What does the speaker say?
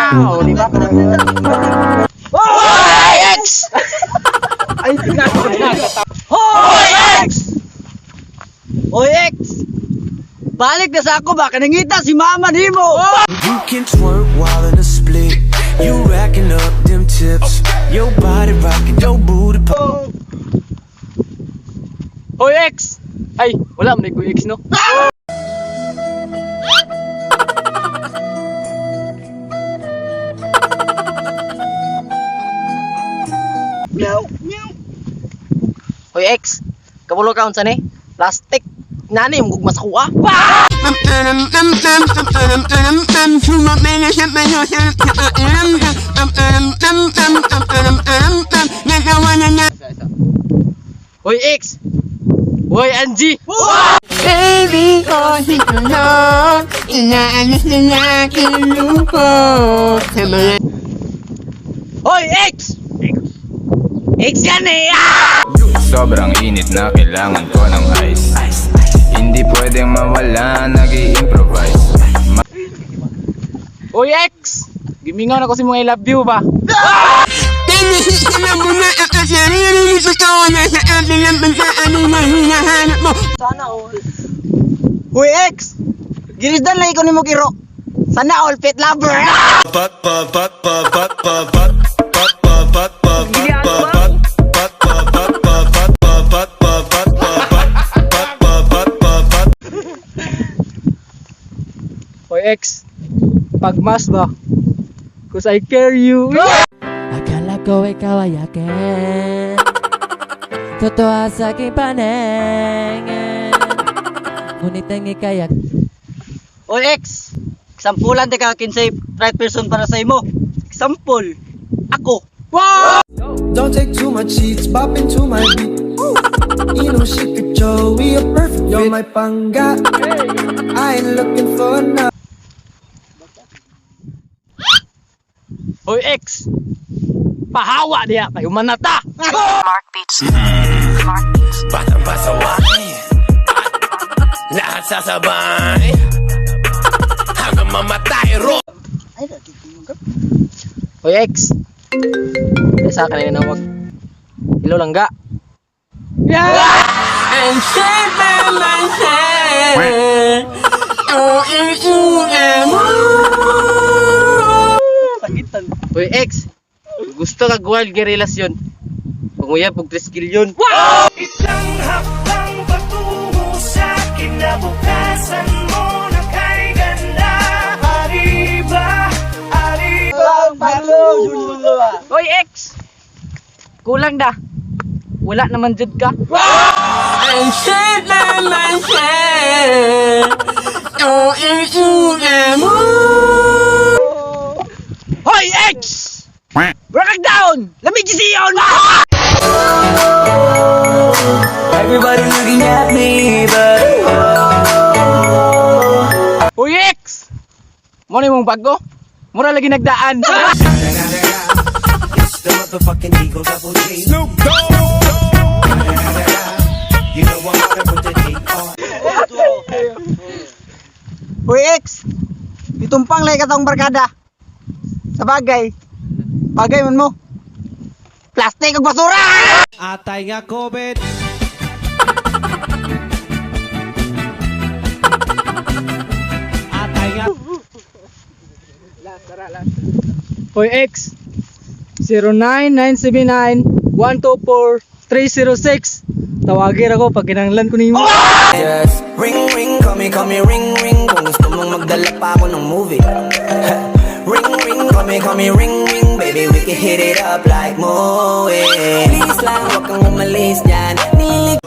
Wow! Di ba? Hoy, X! Ay, Hoy, X! Hoy, X! Balik na sa ako ba? Kanangita si mama di mo! You can twerk while in a split. You racking up them tips. Your body rocking, your booty pop. Hoy, X! Ay, wala man ko X, no? Meow, meow. Hoy, X! Kabulo ka unsa ni? Plastic. Nani mo gugmas ko ah? Hoy, X! Hoy, Angie! Baby, kasi ko lang inaalis na aking lungkot sa mga Hoy, X! X yan eh! Ah! Sobrang init na kailangan ko ng ice. Hindi pwedeng mawala, nag-i-improvise. Hoy, X! Gimingaw na ko si mga I love you ba? Alam mo na ang sarili ko ko na sa ating ang ano na hinahanap mo. Sana all. Hoy, X! Girisdan lang ikaw ni mo kiro. Sana all pet lover! Hoy, X! Pagmas ba? Cause I care you. Akala ko ikaw ay akin, totoo sa aking paningin, ngunit ang ikayak. Hoy, X! Sampulan di ka kinsay right person para sa imo. Example, ako. Don't take too much seats, bop into my beat. You know she could show we a perfect fit. You're my pangga. I ain't looking for now. Hoy, X! Pahawa diya kayo manata! Bata pasaway, lahat sasabay, hanggang mamatay ro. Hoy, X! Sa akin na wag. Hello lang ga. And say by myself, oh, Sakitan. Hoy, X! Gusto ka wild relasyon. Panguyab pag 3 skill yun. Isang hakbang patungo sa kinabukasan mo na kay ganda. Arriba, arriba. Hoy, X! Kulang da. Wala naman jud ka. and say by myself, oh, Hoy, X! Break down! Lamig siyon! Everybody looking at me, but Hoy, X! Mo ni mong bago? Mura lagi nagdaan. it's the motherfucking Eagle Double G. Snoop Dogg. You know I'm gonna put the heat on. Hoy, X! Itumpang lay katong barkada. Sa bagay. Bagay man mo. Plastic ug basura! Atay nga COVID. Atay nga. Hoy, X! 09979124-306. Tawagin ako pag kinanglan ko nimo. Yes. Ring ring, call me ring ring. Kung gusto mong magdala pa ako ng movie. Ring ring, call me ring ring. Baby, we can hit it up like Moe. Please lang, wag kang umalis dyan. Nilig.